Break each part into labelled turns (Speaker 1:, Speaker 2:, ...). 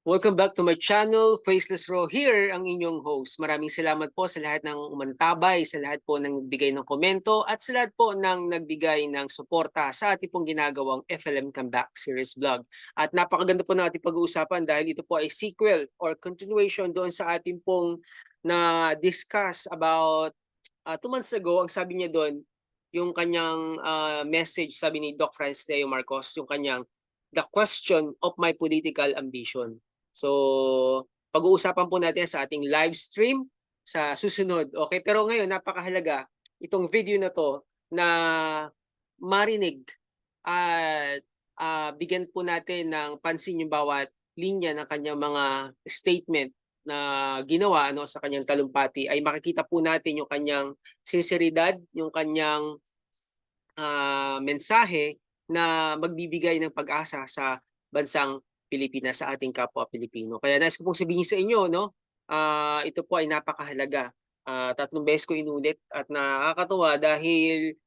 Speaker 1: Welcome back to my channel, Faceless Row here, ang inyong host. Maraming salamat po sa lahat ng umantabay, sa lahat po ng nagbigay ng komento, at sa lahat po ng nagbigay ng suporta sa ating pong ginagawang FLM Comeback Series vlog. At napakaganda po ng ating pag-uusapan dahil ito po ay sequel or continuation doon sa ating pong na-discuss about 2 months ago. Ang sabi niya doon, yung kanyang message, sabi ni Doc Francis Leo Marcos, yung kanyang The Question of My Political Ambition. So, pag-uusapan po natin sa ating live stream sa susunod. Okay, pero ngayon napakahalaga itong video na to na marinig at bigyan po natin ng pansin yung bawat linya ng kanyang mga statement na ginawa sa kanyang talumpati. Ay makikita po natin yung kanyang sinseridad, yung kanyang mensahe na magbibigay ng pag-asa sa bansang Pilipinas, sa ating kapwa Pilipino. Kaya nais ko pong sabihin sa inyo, ito po ay napakahalaga. 3 beses ko inulit at nakakatuwa dahil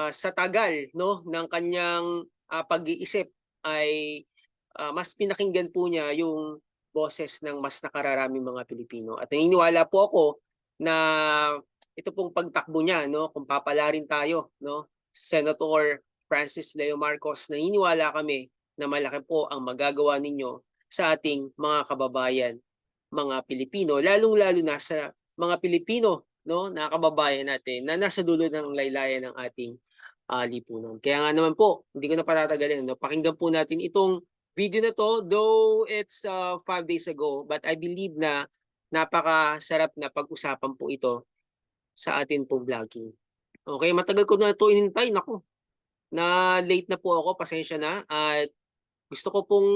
Speaker 1: sa tagal ng kanyang pag-iisip ay mas pinakinggan po niya yung boses ng mas nakararaming mga Pilipino. At naniniwala po ako na ito pong pagtakbo niya, kung papalarin tayo, Senator Francis Leo Marcos, naniniwala kami na malaki po ang magagawa ninyo sa ating mga kababayan, mga Pilipino, lalong-lalo na sa mga Pilipino, na kababayan natin na nasa dulo ng laylayan ng ating lipunan. Kaya nga naman po, hindi ko na patatagalin, pakinggan po natin itong video na to, though it's 5 days ago, but I believe na napakasarap na pag-usapan po ito sa atin pong vlogging. Okay, matagal ko na ito inintay, naku. Na late na po ako, pasensya na. At gusto ko pong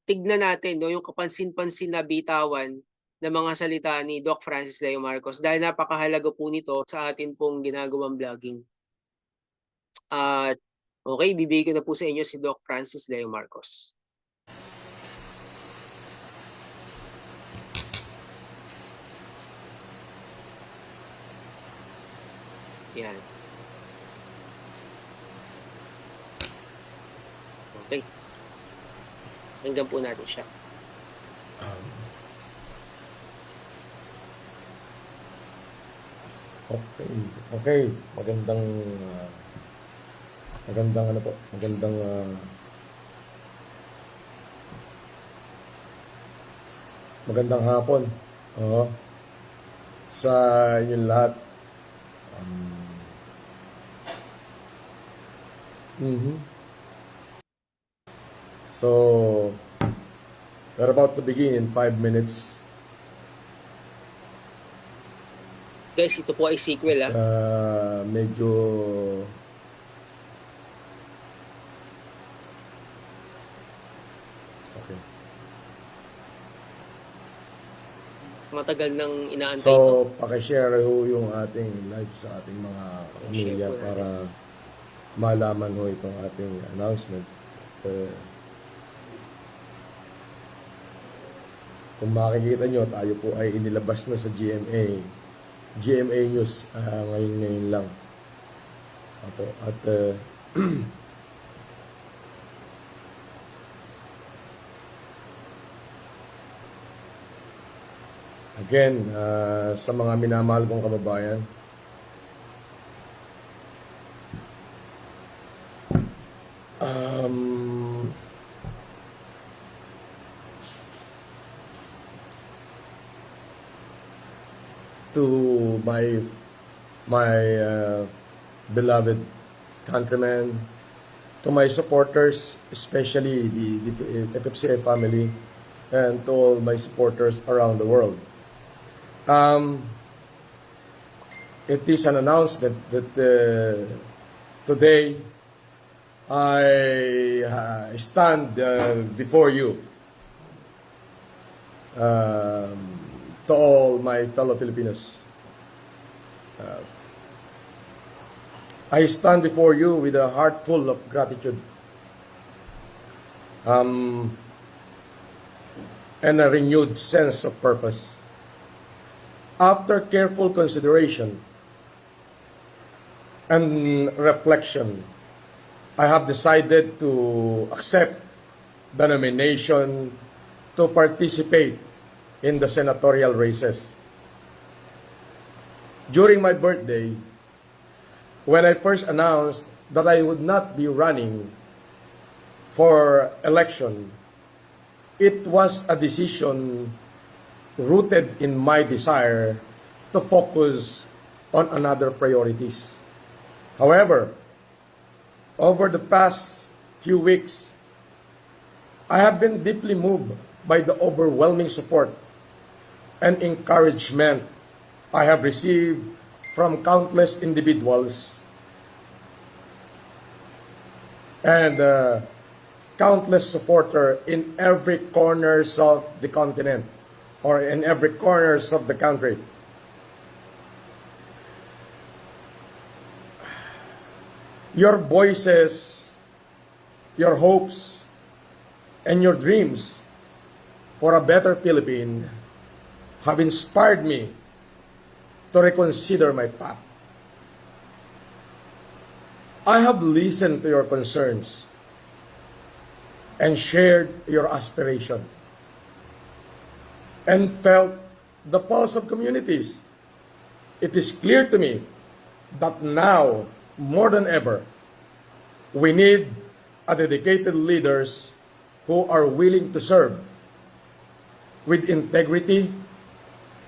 Speaker 1: tignan natin yung kapansin-pansin na bitawan ng mga salita ni Doc Francis Leo Marcos dahil napakahalaga po nito sa atin pong ginagawang vlogging. At okay, bibigay ko na po sa inyo si Doc Francis Leo Marcos. Yan. Okay. Hanggang po natin siya.
Speaker 2: Okay. Magandang hapon. Sa inyong lahat. So, we're about to begin in 5 minutes.
Speaker 1: Guys, ito po ay sequel
Speaker 2: Medyo okay.
Speaker 1: Matagal nang inaantay
Speaker 2: So, paki-share ho yung ating live sa ating mga pamilya para malaman ho itong ating announcement. Kung makikita nyo, tayo po ay inilabas na sa GMA News ngayon lang. At again, sa mga minamahal kong kababayan, to my beloved countrymen, to my supporters, especially the FFCI family, and to all my supporters around the world. It is an announcement that today I stand before you, to all my fellow Filipinos. I stand before you with a heart full of gratitude and a renewed sense of purpose. After careful consideration and reflection, I have decided to accept the nomination to participate in the senatorial races. During my birthday, when I first announced that I would not be running for election, it was a decision rooted in my desire to focus on another priorities. However, over the past few weeks, I have been deeply moved by the overwhelming support and encouragement I have received from countless individuals and countless supporters in every corners of the continent or in every corners of the country. Your voices, your hopes, and your dreams for a better Philippine have inspired me to reconsider my path. I have listened to your concerns and shared your aspiration and felt the pulse of communities. It is clear to me that now, more than ever, we need a dedicated leaders who are willing to serve with integrity,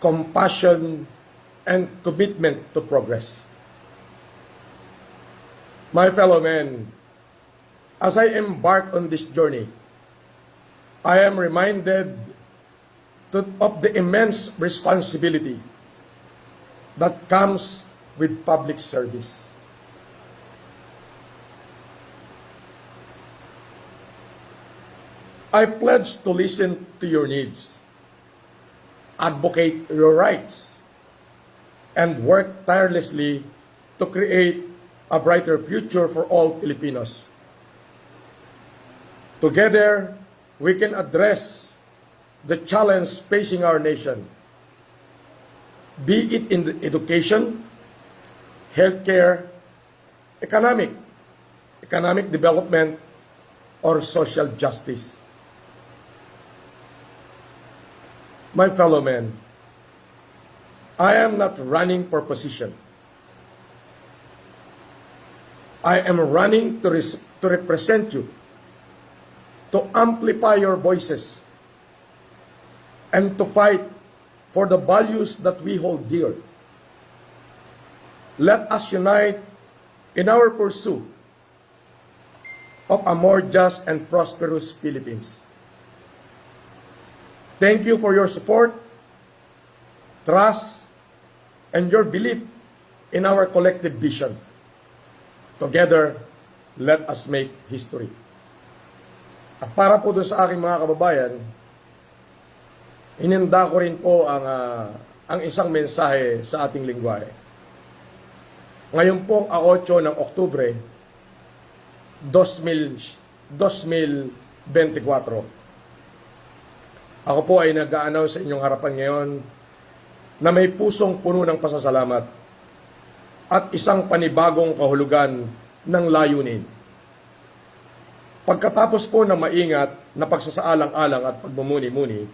Speaker 2: compassion, and commitment to progress. My fellow men, as I embark on this journey, I am reminded of the immense responsibility that comes with public service. I pledge to listen to your needs, advocate your rights, and work tirelessly to create a brighter future for all Filipinos. Together, we can address the challenge facing our nation, be it in the education, healthcare, economic development, or social justice. My fellow men, I am not running for position. I am running to represent you, to amplify your voices, and to fight for the values that we hold dear. Let us unite in our pursuit of a more just and prosperous Philippines. Thank you for your support, trust, and your belief in our collective vision. Together, let us make history. At para po doon sa aking mga kababayan, ininda ko rin po ang isang mensahe sa ating lingwahe. Ngayon pong 8 ng Oktubre, 2024. Ako po ay nag-a-announce sa inyong harapan ngayon na may pusong puno ng pasasalamat at isang panibagong kahulugan ng layunin. Pagkatapos po ng maingat na pagsasaalang-alang at pagmumuni-muni,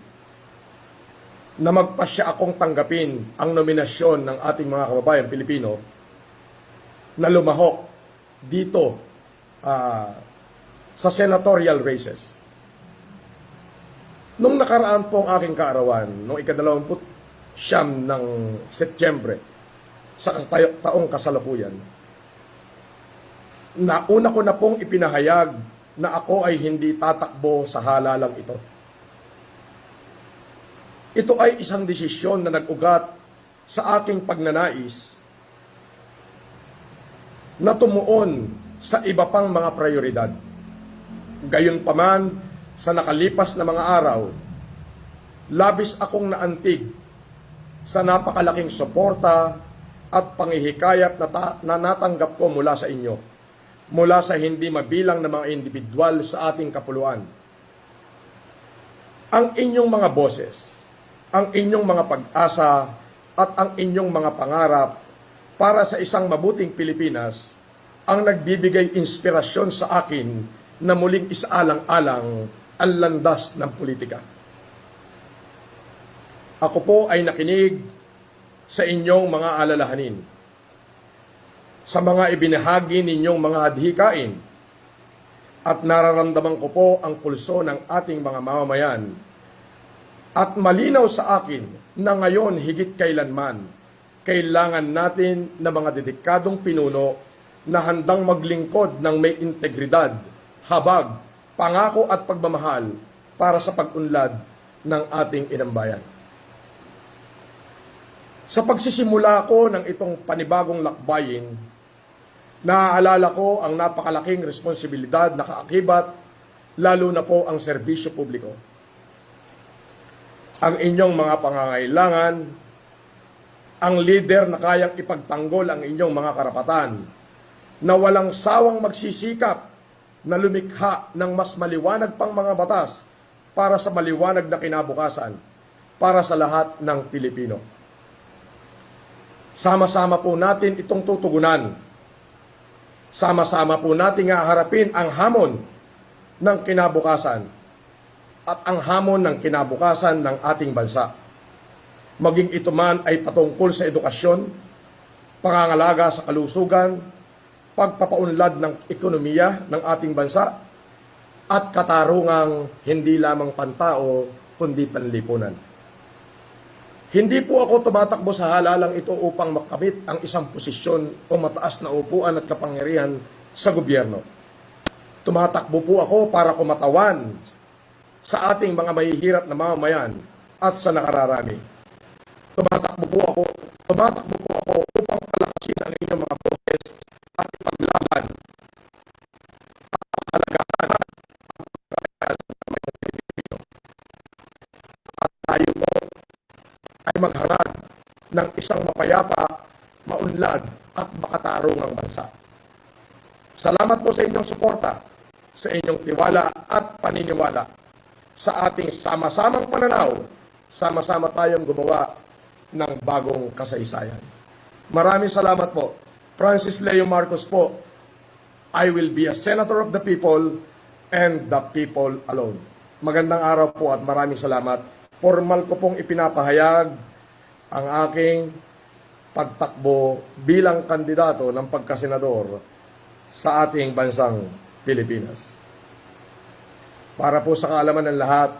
Speaker 2: na magpasya akong tanggapin ang nominasyon ng ating mga kababayan Pilipino na lumahok dito sa senatorial races. Nung nakaraan po ang aking kaarawan, noong ika-29 ng Setyembre, sa taong kasalukuyan, nauna ko na pong ipinahayag na ako ay hindi tatakbo sa halalang ito. Ito ay isang desisyon na nag-ugat sa aking pagnanais na tumuon sa iba pang mga prioridad. Gayunpaman, sa nakalipas na mga araw, labis akong naantig sa napakalaking suporta at panghihikayat na natanggap ko mula sa inyo, mula sa hindi mabilang na mga individual sa ating kapuluan. Ang inyong mga boses, ang inyong mga pag-asa, at ang inyong mga pangarap para sa isang mabuting Pilipinas ang nagbibigay inspirasyon sa akin na muling isaalang-alang ang landas ng politika. Ako po ay nakinig sa inyong mga alalahanin, sa mga ibinahagi ninyong mga adhikain, at nararamdaman ko po ang pulso ng ating mga mamamayan. At malinaw sa akin na ngayon higit kailanman, kailangan natin na mga dedikadong pinuno na handang maglingkod ng may integridad, habag, pangako at pagmamahal para sa pag-unlad ng ating inambayan. Sa pagsisimula ko ng itong panibagong lakbayin, naaalala ko ang napakalaking responsibilidad na kaakibat, lalo na po ang serbisyo publiko. Ang inyong mga pangangailangan, ang leader na kayang ipagtanggol ang inyong mga karapatan, na walang sawang magsisikap na lumikha ng mas maliwanag pang mga batas para sa maliwanag na kinabukasan para sa lahat ng Pilipino. Sama-sama po natin itong tutugunan. Sama-sama po natin haharapin ang hamon ng kinabukasan at ang hamon ng kinabukasan ng ating bansa. Maging ito man ay patungkol sa edukasyon, pangangalaga sa kalusugan, pagpapaunlad ng ekonomiya ng ating bansa, at katarungang hindi lamang pantao kundi panlipunan. Hindi po ako tumatakbo sa halalang ito upang makamit ang isang posisyon o mataas na upuan at kapangyarihan sa gobyerno. Tumatakbo po ako para kumatawan sa ating mga mahihirap na mamamayan at sa nakararami. Tumatakbo po ako upang palakasin ang inyong mga boses at ipaglaban ang halagaan at mga Pilipino. At tayo po ay maghangad ng isang mapayapa, maunlad at makatarungang bansa. Salamat po sa inyong suporta, sa inyong tiwala at paniniwala sa ating sama-samang pananaw. Sama-sama tayong gumawa ng bagong kasaysayan. Maraming salamat po. Francis Leo Marcos po. I will be a senator of the people and the people alone. Magandang araw po at maraming salamat. Formal ko pong ipinapahayag ang aking pagtakbo bilang kandidato ng pagkasenador sa ating bansang Pilipinas. Para po sa kaalaman ng lahat,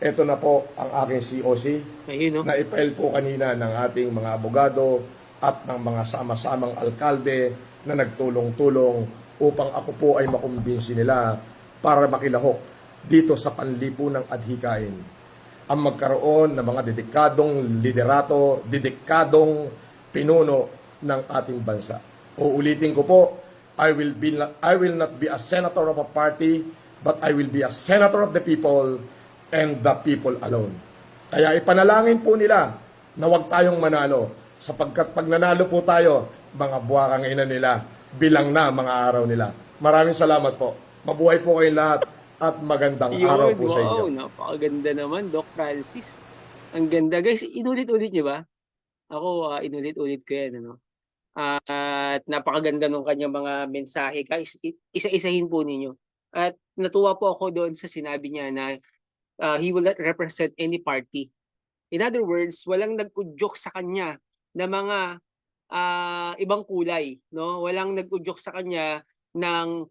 Speaker 2: ito na po ang aking COC
Speaker 1: Ayun, no?
Speaker 2: na i-file po kanina ng ating mga abogado at ng mga sama-samang alkalde na nagtulong-tulong upang ako po ay makumbinsi nila para makilahok dito sa panlipunang adhikain ang magkaroon ng mga dedikadong liderato, dedikadong pinuno ng ating bansa. Uulitin ko po, I will not be a senator of a party, but I will be a senator of the people and the people alone. Kaya ipanalangin po nila na huwag tayong manalo, sapagkat pag nanalo po tayo, mga buwakang ina nila, bilang na mga araw nila. Maraming salamat po. Mabuhay po kayong lahat at magandang araw po sa inyo.
Speaker 1: Wow, napakaganda naman, Doc Francis. Ang ganda. Guys, inulit-ulit nyo ba? Ako, inulit-ulit ko yan. Ano? At napakaganda nung kanyang mga mensahe. Guys, isa-isahin po ninyo. At natuwa po ako doon sa sinabi niya na he will not represent any party. In other words, walang nag-udyok sa kanya na mga ibang kulay. No? Walang nag-udyok sa kanya ng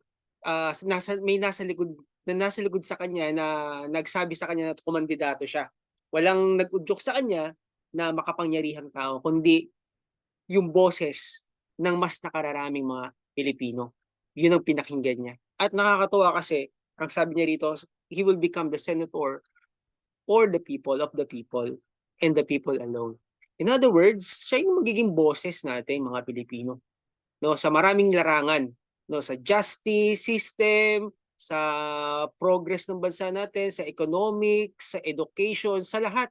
Speaker 1: may nasa likod sa kanya na nagsabi sa kanya na kumandidato siya. Walang nag-udyok sa kanya na makapangyarihang tao, kundi yung boses ng mas nakararaming mga Pilipino. Yun ang pinakinggan niya. At nakakatuwa kasi, ang sabi niya rito, he will become the senator for the people, of the people, and the people alone. In other words, siya yung magiging boses natin, mga Pilipino. No, sa maraming larangan, no, sa justice system, sa progress ng bansa natin, sa economic, sa education, sa lahat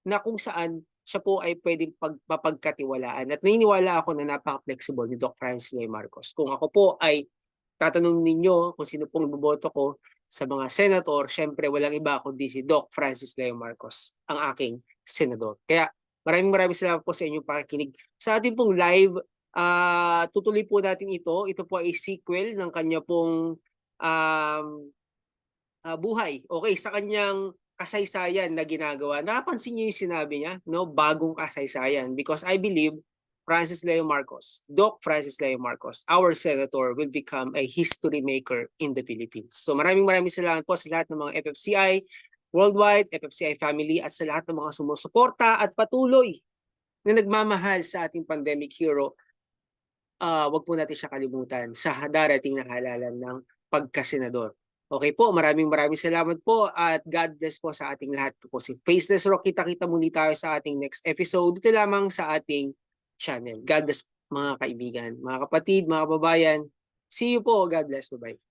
Speaker 1: na kung saan siya po ay pwedeng mapagkatiwalaan. At naniniwala ako na napaka-flexible ni Doc Francis Leo Marcos. Kung ako po ay tatanungin ninyo kung sino pong iboboto ko sa mga senator, syempre walang iba kundi si Doc Francis Leo Marcos, ang aking senador. Kaya maraming salamat po sa inyong pakikinig. Sa ating pong live, tutuloy po natin ito. Ito po ay sequel ng kanya pong buhay. Okay, sa kanyang kasaysayan na ginagawa. Napansin niyo yung sinabi niya, no? Bagong kasaysayan. Because I believe Francis Leo Marcos, Doc Francis Leo Marcos, our senator will become a history maker in the Philippines. So maraming salamat po sa lahat ng mga FFCI worldwide, FFCI family, at sa lahat ng mga sumusuporta at patuloy na nagmamahal sa ating pandemic hero. Wag po natin siya kalimutan sa darating na halalan ng pagkasenador. Okay po, maraming salamat po at God bless po sa ating lahat. Po si Faceless Rock, kita-kita muli tayo sa ating next episode dito lamang sa ating channel. God bless mga kaibigan, mga kapatid, mga kababayan. See you po. God bless. Bye-bye.